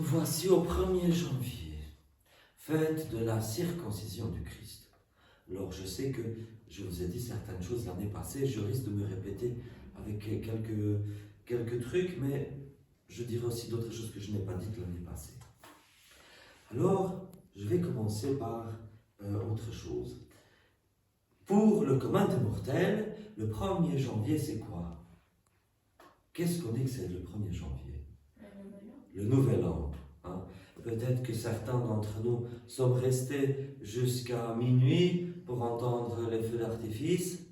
Nous voici au 1er janvier, fête de la circoncision du Christ. Alors je sais que je vous ai dit certaines choses l'année passée, je risque de me répéter avec quelques trucs, mais je dirai aussi d'autres choses que je n'ai pas dites l'année passée. Alors, je vais commencer par autre chose. Pour le commun des mortels, le 1er janvier, c'est quoi? Qu'est-ce qu'on dit que c'est le 1er janvier? Le nouvel an. Hein? Peut-être que certains d'entre nous sommes restés jusqu'à minuit pour entendre les feux d'artifice.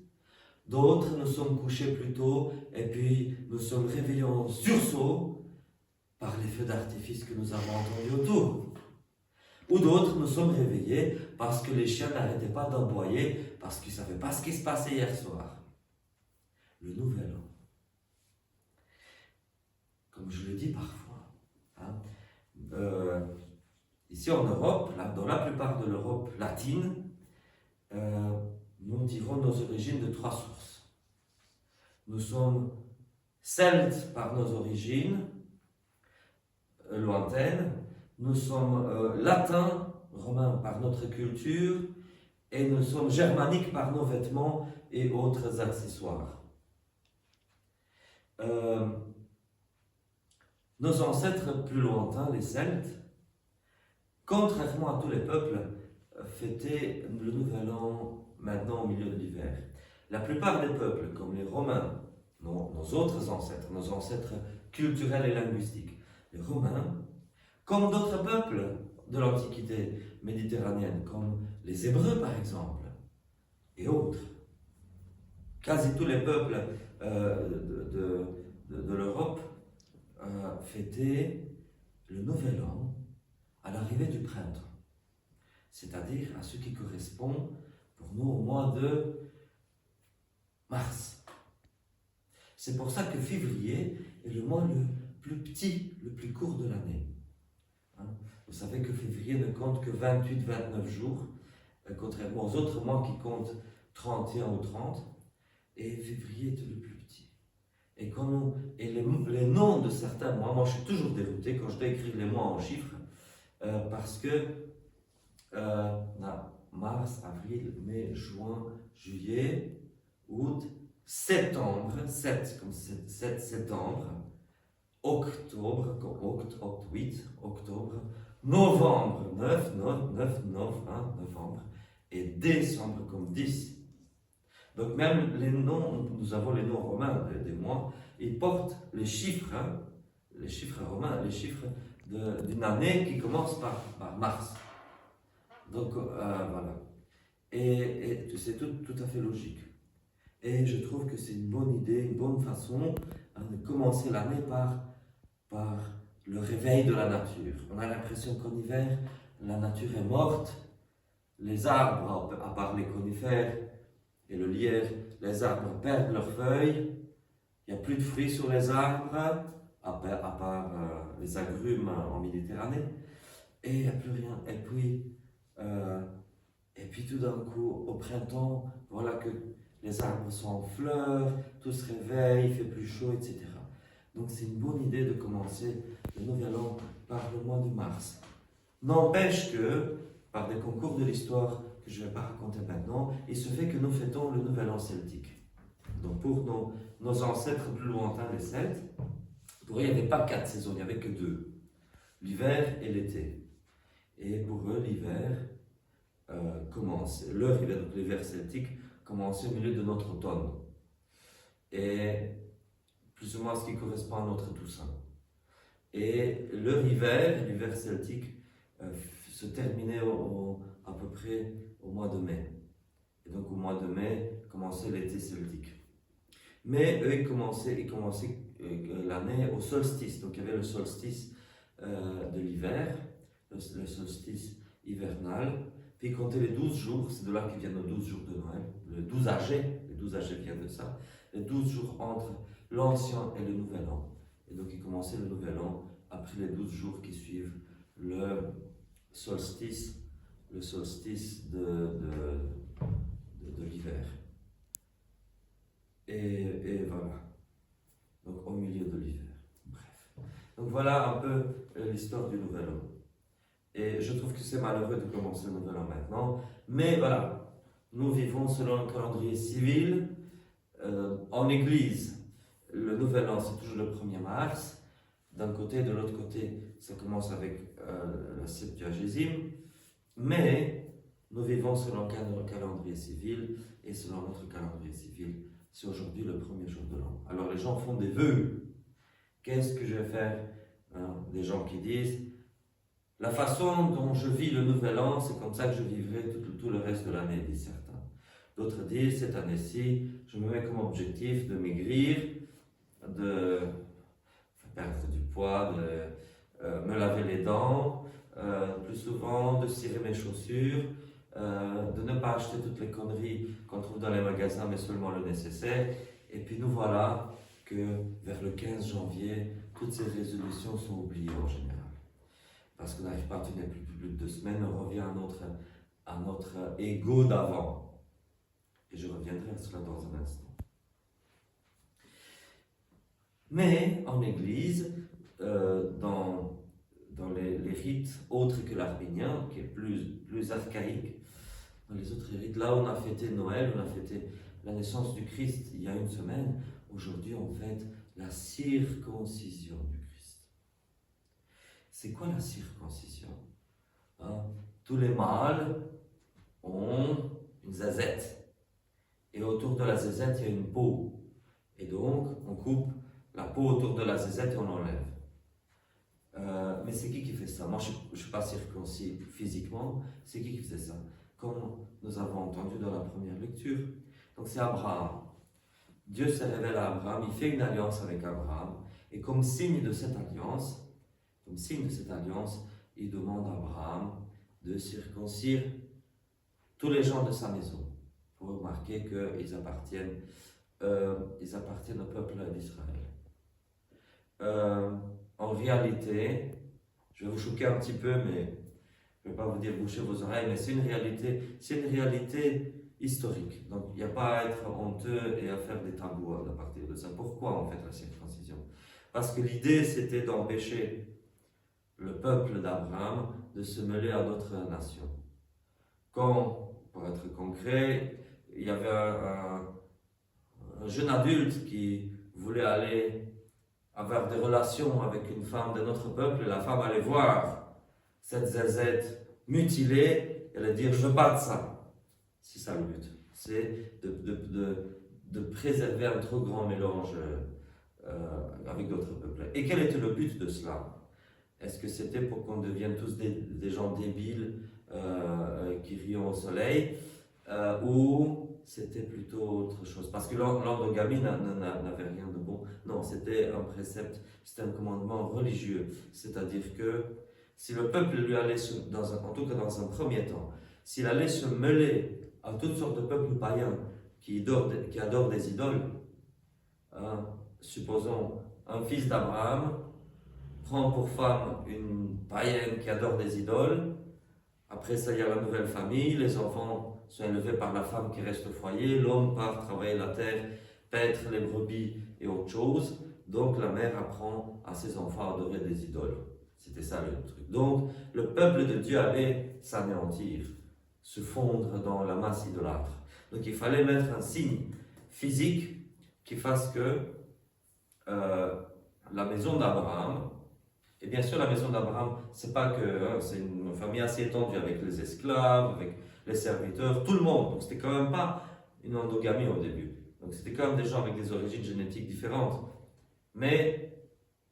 D'autres nous sommes couchés plus tôt et puis nous sommes réveillés en sursaut par les feux d'artifice que nous avons entendus autour. Ou d'autres nous sommes réveillés parce que les chiens n'arrêtaient pas d'aboyer parce qu'ils ne savaient pas ce qui se passait hier soir. Le nouvel an. Comme je le dis parfois, hein, ici en Europe, dans la plupart de l'Europe latine, nous tirons nos origines de 3 sources. Nous sommes celtes par nos origines lointaines, nous sommes latins, romains par notre culture, et nous sommes germaniques par nos vêtements et autres accessoires. Nos ancêtres plus lointains, les Celtes, contrairement à tous les peuples, fêtaient le Nouvel An maintenant au milieu de l'hiver. La plupart des peuples, comme les Romains, nos autres ancêtres, nos ancêtres culturels et linguistiques, les Romains, comme d'autres peuples de l'Antiquité méditerranéenne, comme les Hébreux par exemple, et autres, quasi tous les peuples de l'Europe fêtaient le Nouvel An à l'arrivée du printemps, c'est-à-dire à ce qui correspond pour nous au mois de mars. C'est pour ça que février est le mois le plus petit, le plus court de l'année. Vous savez que février ne compte que 28-29 jours, contrairement aux autres mois qui comptent 31 ou 30, et février est le plus petit. Et les noms de certains mois, moi je suis toujours dérouté quand je dois écrire les mois en chiffres, parce que mars, avril, mai, juin, juillet, août, septembre, 7 comme 7 septembre, octobre, comme 8, octobre, novembre, 9, novembre, et décembre comme 10. Donc même les noms, nous avons les noms romains des mois, ils portent les chiffres romains, les chiffres d'une année qui commence par mars. Donc voilà. Et c'est tout à fait logique. Et je trouve que c'est une bonne idée, une bonne façon de commencer l'année par le réveil de la nature. On a l'impression qu'en hiver, la nature est morte. Les arbres, à part les conifères et le lierre, les arbres perdent leurs feuilles. Il n'y a plus de fruits sur les arbres, à part les agrumes en Méditerranée. Et il n'y a plus rien. Et puis tout d'un coup, au printemps, voilà que les arbres sont en fleurs, tout se réveille, il fait plus chaud, etc. Donc c'est une bonne idée de commencer le Nouvel An par le mois de mars. N'empêche que, par des concours de l'histoire que je ne vais pas raconter maintenant, il se fait que nous fêtons le Nouvel An celtique. Donc pour nos ancêtres plus lointains, les Celtes, pour eux, il n'y avait pas 4 saisons, il n'y avait que 2. L'hiver et l'été. Et pour eux, l'hiver commençait, leur hiver, donc l'hiver celtique, commençait au milieu de notre automne. Et plus ou moins ce qui correspond à notre Toussaint. Et leur hiver, l'hiver celtique, se terminait à peu près au mois de mai. Et donc au mois de mai commençait l'été celtique. Mais eux, ils commençaient l'année au solstice. Donc il y avait le solstice de l'hiver, le solstice hivernal. Puis ils comptaient les 12 jours, c'est de là qu'ils viennent nos 12 jours de Noël. Les 12 âgés viennent de ça. Les 12 jours entre l'Ancien et le Nouvel An. Et donc ils commençaient le Nouvel An après les 12 jours qui suivent le solstice de l'hiver. Et voilà. Donc au milieu de l'hiver. Bref. Donc voilà un peu l'histoire du Nouvel An. Et je trouve que c'est malheureux de commencer le Nouvel An maintenant. Mais voilà, nous vivons selon le calendrier civil. En Église, le Nouvel An, c'est toujours le 1er mars. D'un côté, de l'autre côté, ça commence avec la Septuagésime. Mais nous vivons selon le calendrier civil. Et selon notre calendrier civil, c'est aujourd'hui le premier jour de l'an. Alors les gens font des vœux. Qu'est-ce que je vais faire? Des gens qui disent, la façon dont je vis le Nouvel An, c'est comme ça que je vivrai tout le reste de l'année, disent certains. D'autres disent, cette année-ci, je me mets comme objectif de maigrir, de perdre du poids, de me laver les dents, plus souvent, de cirer mes chaussures, de ne pas acheter toutes les conneries qu'on trouve dans les magasins, mais seulement le nécessaire. Et puis nous voilà que vers le 15 janvier, toutes ces résolutions sont oubliées en général. Parce qu'on n'arrive pas à tenir plus de 2 semaines, on revient à notre ego d'avant. Et je reviendrai à cela dans un instant. Mais en Église, dans les rites autres que l'arménien, qui est plus archaïque, dans les autres rites, là où on a fêté Noël, on a fêté la naissance du Christ il y a 1 semaine, aujourd'hui on fête la circoncision du Christ. C'est quoi la circoncision? Tous les mâles ont une zazette. Et autour de la zazette, il y a une peau. Et donc, on coupe la peau autour de la zazette et on l'enlève. Mais c'est qui fait ça? Moi, je ne suis pas circoncis physiquement. C'est qui faisait ça? Comme nous avons entendu dans la première lecture. Donc, c'est Abraham. Dieu se révèle à Abraham, il fait une alliance avec Abraham. Et comme signe de cette alliance, il demande à Abraham de circoncire tous les gens de sa maison. Il faut remarquer qu'ils appartiennent au peuple d'Israël. En réalité, je vais vous choquer un petit peu, mais je ne vais pas vous dire bouchez vos oreilles, mais c'est une réalité historique. Donc il n'y a pas à être honteux et à faire des tabous à partir de ça. Pourquoi on fait la circoncision? Parce que l'idée c'était d'empêcher le peuple d'Abraham de se mêler à d'autres nations. Quand, pour être concret, il y avait un jeune adulte qui voulait aller avoir des relations avec une femme de notre peuple, et la femme allait voir cette zazette mutilée, elle allait dire je veux pas de ça. C'est ça le but, c'est de préserver un trop grand mélange avec d'autres peuples. Et quel était le but de cela? Est-ce que c'était pour qu'on devienne tous des gens débiles qui rient au soleil, ou c'était plutôt autre chose? Parce que l'endogamie n'avait rien de bon. Non, c'était un précepte, c'était un commandement religieux. C'est-à-dire que si le peuple lui allait, en tout cas dans un premier temps, s'il allait se mêler à toutes sortes de peuples païens qui adorent des idoles, supposons un fils d'Abraham prend pour femme une païenne qui adore des idoles. Après ça, il y a la nouvelle famille, les enfants sont élevés par la femme qui reste au foyer, l'homme part travailler la terre, paître les brebis et autre chose. Donc la mère apprend à ses enfants à adorer des idoles. C'était ça le truc. Donc le peuple de Dieu allait s'anéantir, se fondre dans la masse idolâtre. Donc il fallait mettre un signe physique qui fasse que la maison d'Abraham, et bien sûr, la maison d'Abraham, c'est pas que c'est une famille assez étendue avec les esclaves, avec les serviteurs, tout le monde. Donc c'était quand même pas une endogamie au début. Donc c'était quand même des gens avec des origines génétiques différentes, mais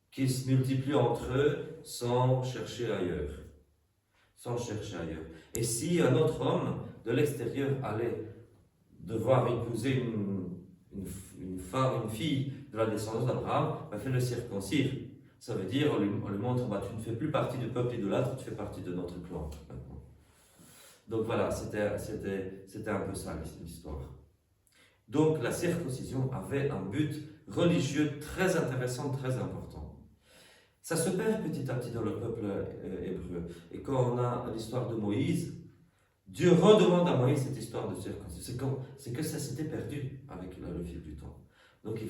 qui se multiplient entre eux sans chercher ailleurs. Et si un autre homme de l'extérieur allait devoir épouser une fille de la descendance d'Abraham, il fait le circoncire. Ça veut dire, on lui montre, tu ne fais plus partie du peuple idolâtre, tu fais partie de notre clan maintenant. Donc voilà, c'était un peu ça l'histoire. Donc la circoncision avait un but religieux très intéressant, très important. Ça se perd petit à petit dans le peuple hébreu. Et quand on a l'histoire de Moïse, Dieu redemande à Moïse cette histoire de circoncision. C'est que ça s'était perdu avec le fil du temps. Donc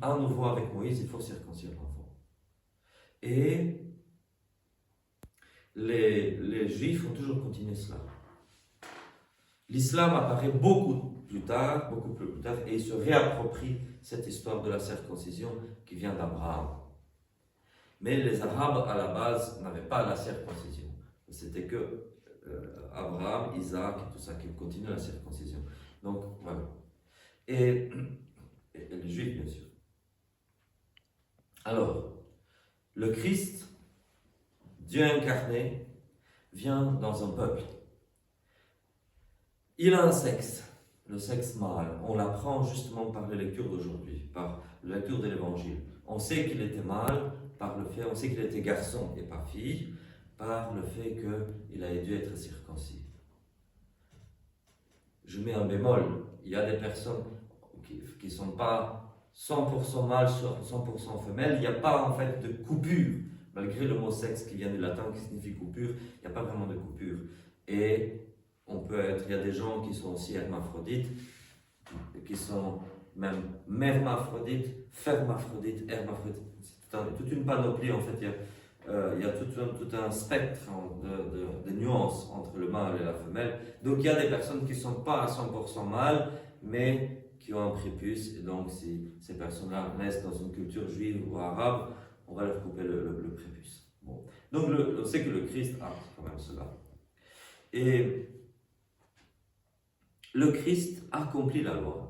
à nouveau avec Moïse, il faut circoncire l'enfant. Et les Juifs ont toujours continué cela. L'islam apparaît beaucoup plus tard, et il se réapproprie cette histoire de la circoncision qui vient d'Abraham. Mais les Arabes, à la base, n'avaient pas la circoncision. C'était que Abraham, Isaac et tout ça qui continuent la circoncision. Donc, voilà. Et les Juifs, bien sûr. Alors, le Christ, Dieu incarné, vient dans un peuple. Il a un sexe, le sexe mâle. On l'apprend justement par les lectures d'aujourd'hui, par la lecture de l'Évangile. On sait qu'il était mâle, on sait qu'il était garçon et pas fille, par le fait qu'il a dû être circoncis. Je mets un bémol, il y a des personnes qui ne sont pas 100% mâles, 100% femelles, il n'y a pas en fait de coupure, malgré le mot sexe qui vient du latin, qui signifie coupure, il n'y a pas vraiment de coupure. Et il y a des gens qui sont aussi hermaphrodites, qui sont même mermaphrodites, fermaphrodites, hermaphrodites. C'est toute une panoplie en fait. Il y a tout un spectre de nuances entre le mâle et la femelle. Donc il y a des personnes qui ne sont pas à 100% mâles, mais qui ont un prépuce. Et donc si ces personnes-là naissent dans une culture juive ou arabe, on va leur couper le prépuce. Bon. Donc on sait que le Christ a quand même cela. Et le Christ accomplit la loi.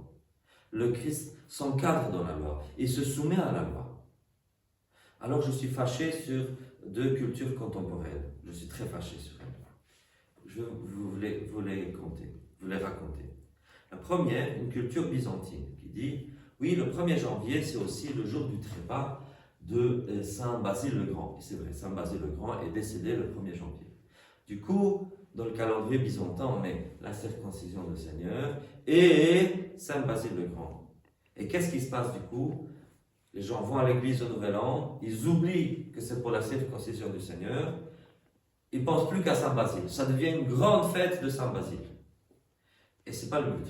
Le Christ s'encadre dans la loi. Il se soumet à la loi. Alors je suis fâché sur deux cultures contemporaines. Je suis très fâché sur elles. Je vous les raconter. La première, une culture byzantine qui dit, oui, le 1er janvier, c'est aussi le jour du trépas de Saint Basile le Grand. Et c'est vrai, Saint Basile le Grand est décédé le 1er janvier. Du coup, dans le calendrier byzantin, on met la circoncision du Seigneur et Saint Basile le Grand. Et qu'est-ce qui se passe du coup? Les gens vont à l'église au Nouvel An, ils oublient que c'est pour la circoncision du Seigneur, ils ne pensent plus qu'à Saint Basile. Ça devient une grande fête de Saint Basile. Et ce n'est pas le but.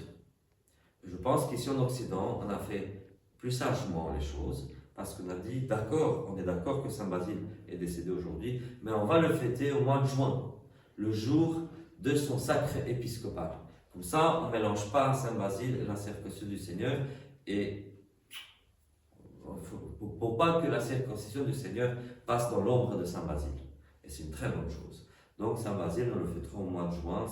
Je pense qu'ici en Occident, on a fait plus sagement les choses, parce qu'on a dit, d'accord, on est d'accord que Saint Basile est décédé aujourd'hui, mais on va le fêter au mois de juin, le jour de son sacre épiscopal. Comme ça, on ne mélange pas Saint Basile et la circoncision du Seigneur, et pour pas que la circoncision du Seigneur passe dans l'ombre de Saint Basile. Et c'est une très bonne chose. Donc Saint Basile, on le fêtera au mois de juin.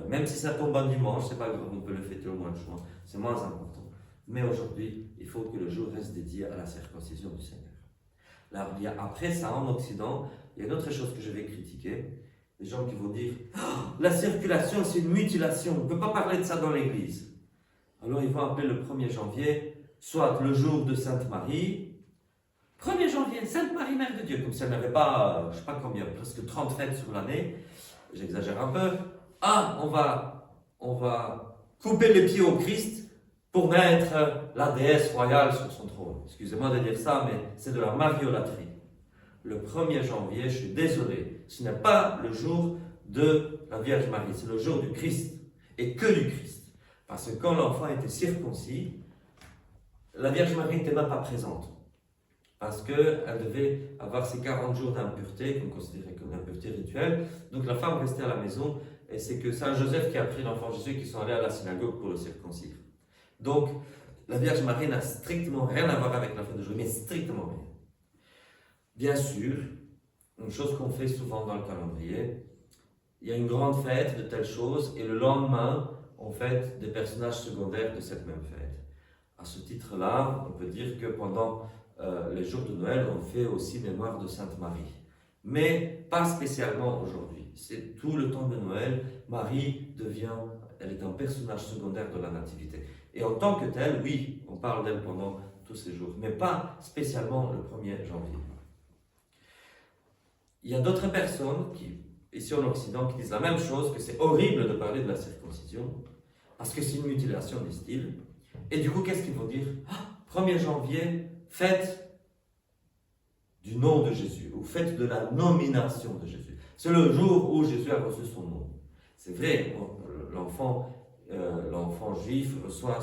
Même si ça tombe un dimanche, c'est pas grave, on peut le fêter au mois de juin. C'est moins important. Mais aujourd'hui, il faut que le jour reste dédié à la circoncision du Seigneur. Alors, après ça, en Occident, il y a une autre chose que je vais critiquer. Les gens qui vont dire oh, la circulation, c'est une mutilation. On ne peut pas parler de ça dans l'église. Alors, ils vont appeler le 1er janvier soit le jour de Sainte Marie, 1er janvier, Sainte Marie, Mère de Dieu, comme si elle n'avait pas, je ne sais pas combien, presque 30 fêtes sur l'année, j'exagère un peu. Ah, on va couper les pieds au Christ pour mettre la déesse royale sur son trône. Excusez-moi de dire ça, mais c'est de la mariolatrie. Le 1er janvier, je suis désolé, ce n'est pas le jour de la Vierge Marie, c'est le jour du Christ, et que du Christ. Parce que quand l'enfant était circoncis, la Vierge Marie n'était même pas présente, parce qu'elle devait avoir ses 40 jours d'impureté, qu'on considérait comme une impureté rituelle. Donc la femme restait à la maison, et c'est que Saint Joseph qui a pris l'enfant Jésus qui sont allés à la synagogue pour le circoncire. Donc la Vierge Marie n'a strictement rien à voir avec la fête de jour, mais strictement rien. Bien sûr, une chose qu'on fait souvent dans le calendrier, il y a une grande fête de telle chose, et le lendemain, on fête des personnages secondaires de cette même fête. À ce titre-là, on peut dire que pendant les jours de Noël, on fait aussi mémoire de Sainte Marie. Mais pas spécialement aujourd'hui. C'est tout le temps de Noël, Marie elle est un personnage secondaire de la Nativité. Et en tant que telle, oui, on parle d'elle pendant tous ces jours, mais pas spécialement le 1er janvier. Il y a d'autres personnes, ici en Occident, qui disent la même chose, que c'est horrible de parler de la circoncision, parce que c'est une mutilation des styles. Et du coup, qu'est-ce qu'ils vont dire? 1er janvier, fête du nom de Jésus, ou fête de la nomination de Jésus. C'est le jour où Jésus a reçu son nom. C'est vrai, l'enfant juif reçoit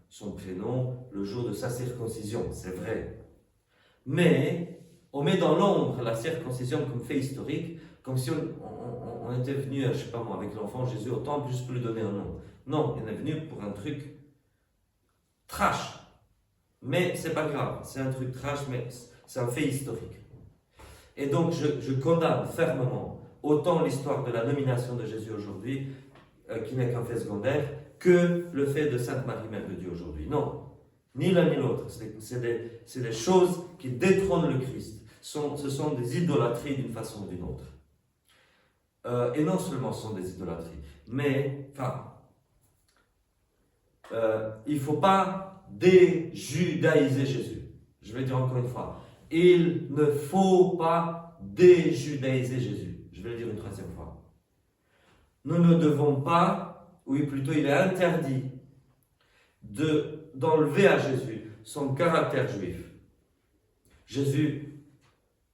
son prénom le jour de sa circoncision, c'est vrai. Mais on met dans l'ombre la circoncision comme fait historique, comme si on était venu, je ne sais pas moi, avec l'enfant Jésus au temple juste pour lui donner un nom. Non, il est venu pour un truc trash. Mais c'est pas grave, c'est un truc trash, mais c'est un fait historique. Et donc je condamne fermement autant l'histoire de la nomination de Jésus aujourd'hui, qui n'est qu'un fait secondaire, que le fait de Sainte Marie, Mère de Dieu aujourd'hui. Non, ni l'un ni l'autre. C'est des choses qui détrônent le Christ. Ce sont des idolâtries d'une façon ou d'une autre. Et non seulement ce sont des idolâtries, mais il ne faut pas déjudaïser Jésus. Je vais dire encore une fois. Il ne faut pas déjudaïser Jésus. Je vais le dire une troisième fois. Nous ne devons pas, ou plutôt il est interdit d'enlever à Jésus son caractère juif. Jésus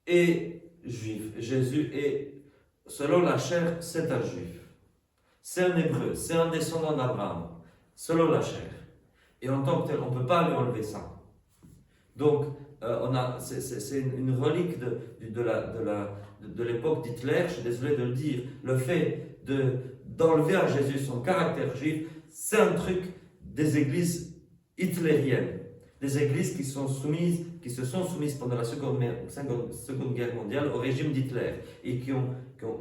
est juif. Jésus est, selon la chair, c'est un juif. C'est un hébreu, c'est un descendant d'Abraham, selon la chair. Et en tant que tel, on ne peut pas lui enlever ça. Donc, c'est une relique de l'époque d'Hitler, je suis désolé de le dire. Le fait d'enlever à Jésus son caractère juif, c'est un truc des églises hitlériennes, des églises qui se sont soumises pendant la Seconde Guerre mondiale au régime d'Hitler et qui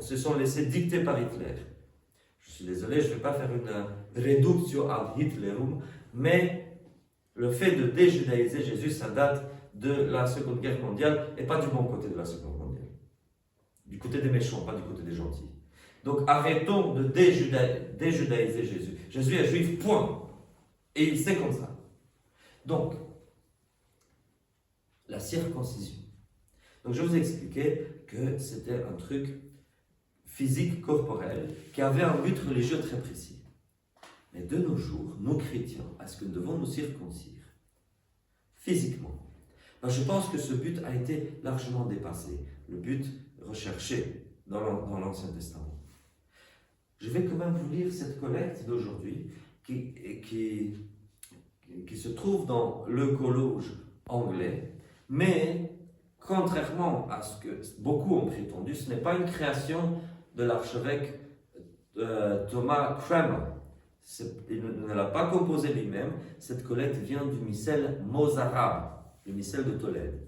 se sont laissées dicter par Hitler. Je suis désolé, je ne vais pas faire une réduction ad Hitlerum, mais le fait de déjudaïser Jésus, ça date de la Seconde Guerre mondiale et pas du bon côté de la Seconde mondiale. Du côté des méchants, pas du côté des gentils. Donc arrêtons de déjudaïser Jésus. Jésus est juif, point. Et il sait comme ça. Donc, la circoncision. Donc je vous ai expliqué que c'était un truc physique, corporel, qui avait un but religieux très précis. Mais de nos jours, nous chrétiens, est-ce que nous devons nous circoncire physiquement? Je pense que ce but a été largement dépassé, le but recherché dans l'Ancien Testament. Je vais quand même vous lire cette collecte d'aujourd'hui qui se trouve dans le collège anglais, mais contrairement à ce que beaucoup ont prétendu, ce n'est pas une création de l'archevêque Thomas Cranmer. Il ne l'a pas composé lui-même. Cette collecte vient du missel mozarabe, le missel de Tolède.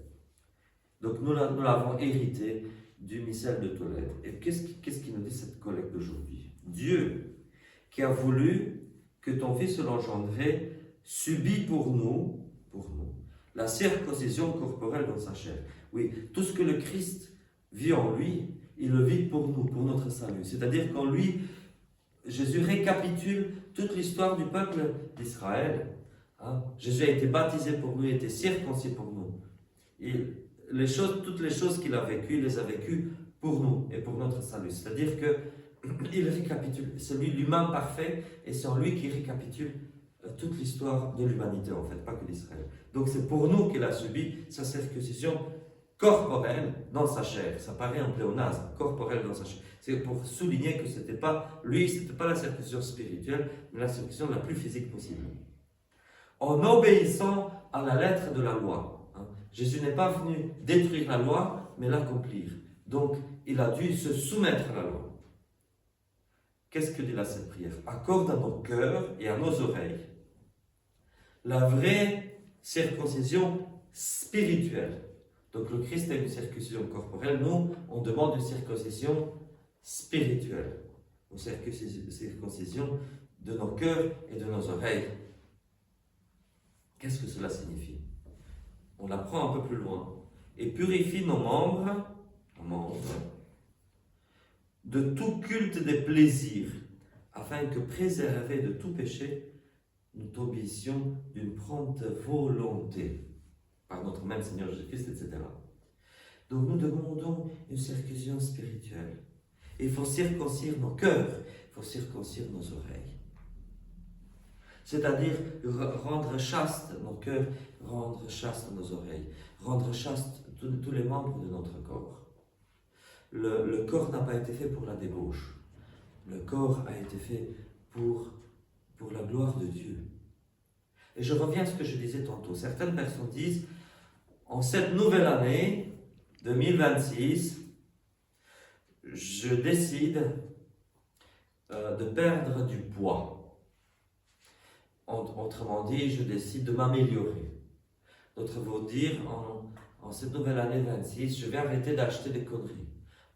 Donc nous l'avons hérité du missel de Tolède. Et qu'est-ce qui nous dit cette collecte d'aujourd'hui? Dieu, qui a voulu que ton Fils l'engendré, subit pour nous, la circoncision corporelle dans sa chair. Oui, tout ce que le Christ vit en lui, il le vit pour nous, pour notre salut. C'est-à-dire qu'en lui, Jésus récapitule toute l'histoire du peuple d'Israël. Jésus a été baptisé pour nous, il a été circoncis pour nous. Toutes les choses qu'il a vécues, il les a vécues pour nous et pour notre salut. C'est-à-dire qu'il récapitule, c'est lui-même parfait et c'est en lui qui récapitule toute l'histoire de l'humanité, en fait, pas que d'Israël. Donc c'est pour nous qu'il a subi sa circoncision corporelle dans sa chair. Ça paraît un pléonasme, corporelle dans sa chair. C'est pour souligner que c'était pas la circoncision spirituelle, mais la circoncision la plus physique possible. En obéissant à la lettre de la loi. Jésus n'est pas venu détruire la loi, mais l'accomplir. Donc, il a dû se soumettre à la loi. Qu'est-ce que dit là cette prière? Accorde à nos cœurs et à nos oreilles la vraie circoncision spirituelle. Donc le Christ a une circoncision corporelle, nous, on demande une circoncision spirituelle. Une circoncision de nos cœurs et de nos oreilles. Qu'est-ce que cela signifie? On l'apprend un peu plus loin. Et purifie nos membres de tout culte des plaisirs, afin que, préservés de tout péché, nous t'obéissions d'une prompte volonté, par notre même Seigneur Jésus-Christ, etc. Donc nous demandons une circoncision spirituelle. Il faut circoncire nos cœurs, il faut circoncire nos oreilles. C'est-à-dire rendre chaste nos cœurs, rendre chaste nos oreilles, rendre chaste tous les membres de notre corps. Le corps n'a pas été fait pour la débauche. Le corps a été fait pour la gloire de Dieu. Et je reviens à ce que je disais tantôt. Certaines personnes disent, en cette nouvelle année, 2026, je décide de perdre du poids. Autrement dit, je décide de m'améliorer. D'autres vont dire, en cette nouvelle année 26, je vais arrêter d'acheter des conneries.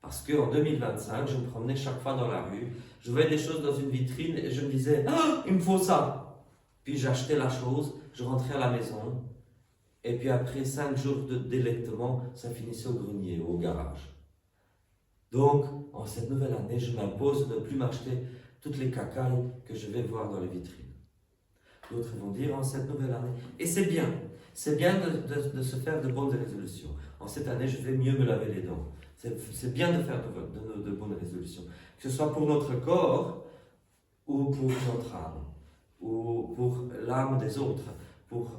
Parce qu'en 2025, je me promenais chaque fois dans la rue, je voyais des choses dans une vitrine et je me disais, ah, il me faut ça. Puis j'achetais la chose, je rentrais à la maison, et puis après 5 jours de délectement, ça finissait au grenier ou au garage. Donc, en cette nouvelle année, je m'impose de ne plus m'acheter toutes les cacailles que je vais voir dans les vitrines. D'autres vont dire en cette nouvelle année, et c'est bien de se faire de bonnes résolutions. En cette année, je vais mieux me laver les dents. C'est bien de faire de bonnes résolutions, que ce soit pour notre corps ou pour notre âme, ou pour l'âme des autres, pour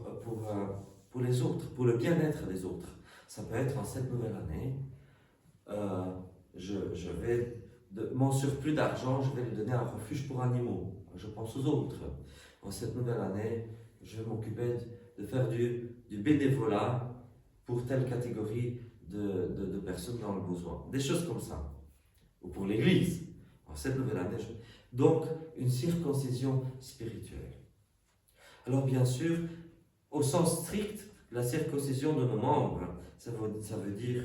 les autres, pour le bien-être des autres. Ça peut être en cette nouvelle année, je vais, mon surplus d'argent, je vais le donner à un refuge pour animaux. Je pense aux autres. En cette nouvelle année, je vais m'occuper de faire du bénévolat pour telle catégorie de personnes dans le besoin. Des choses comme ça. Ou pour l'Église. En cette nouvelle année, donc une circoncision spirituelle. Alors bien sûr, au sens strict, la circoncision de nos membres, ça veut dire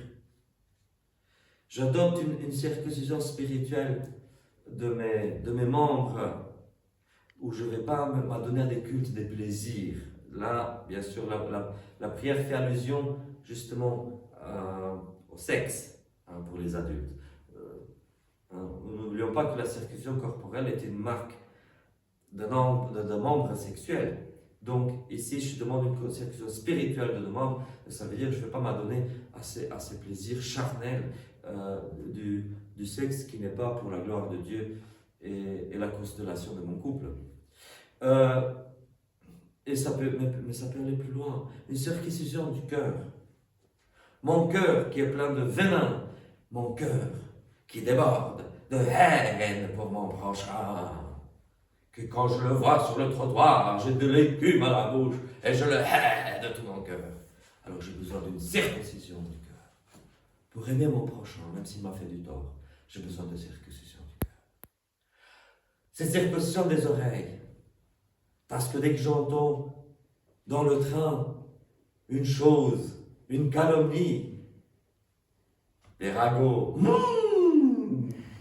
j'adopte une circoncision spirituelle de mes membres où je ne vais pas m'adonner à des cultes, des plaisirs. Là, bien sûr, la prière fait allusion justement au sexe pour les adultes. N'oublions pas que la circoncision corporelle est une marque d'un membre sexuel. Donc, ici, je demande une circoncision spirituelle de nos membres. Ça veut dire que je ne vais pas m'adonner à ces plaisirs charnels du sexe qui n'est pas pour la gloire de Dieu et la constellation de mon couple. Mais ça peut aller plus loin. Une circoncision du cœur. Mon cœur qui est plein de venin, mon cœur qui déborde de haine pour mon prochain, que quand je le vois sur le trottoir, j'ai de l'écume à la bouche et je le hais de tout mon cœur. Alors j'ai besoin d'une circoncision du cœur. Pour aimer mon prochain, même s'il m'a fait du tort, j'ai besoin de circoncision du cœur. C'est circoncision des oreilles. Parce que dès que j'entends dans le train une chose, une calomnie, des ragots,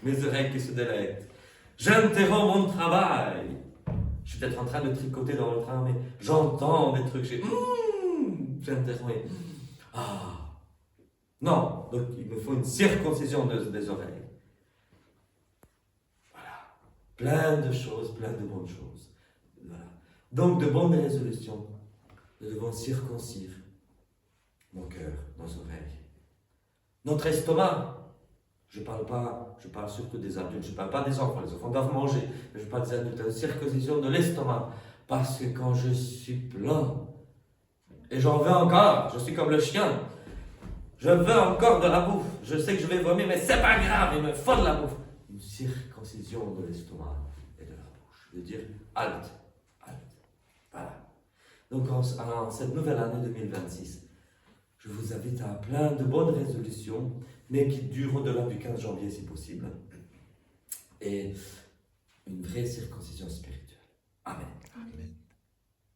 mes oreilles qui se délectent, j'interromps mon travail. Je suis peut-être en train de tricoter dans le train, mais j'entends des trucs, j'interromps. Non, donc il me faut une circoncision des oreilles. Voilà. Plein de choses, plein de bonnes choses. Voilà. Donc, de bonnes résolutions. Nous devons circoncire nos cœurs, nos oreilles. Notre estomac. Je parle surtout des adultes, je ne parle pas des enfants. Les enfants doivent manger, mais je parle des adultes. La circoncision de l'estomac. Parce que quand je suis plein, et j'en veux encore, je suis comme le chien, je veux encore de la bouffe. Je sais que je vais vomir, mais c'est pas grave, il me faut de la bouffe. Une circoncision de l'estomac et de la bouche. Je veux dire, halte. Voilà. Donc en cette nouvelle année 2026, je vous invite à plein de bonnes résolutions, mais qui durent au-delà du 15 janvier si possible. Et une vraie circoncision spirituelle. Amen. Amen.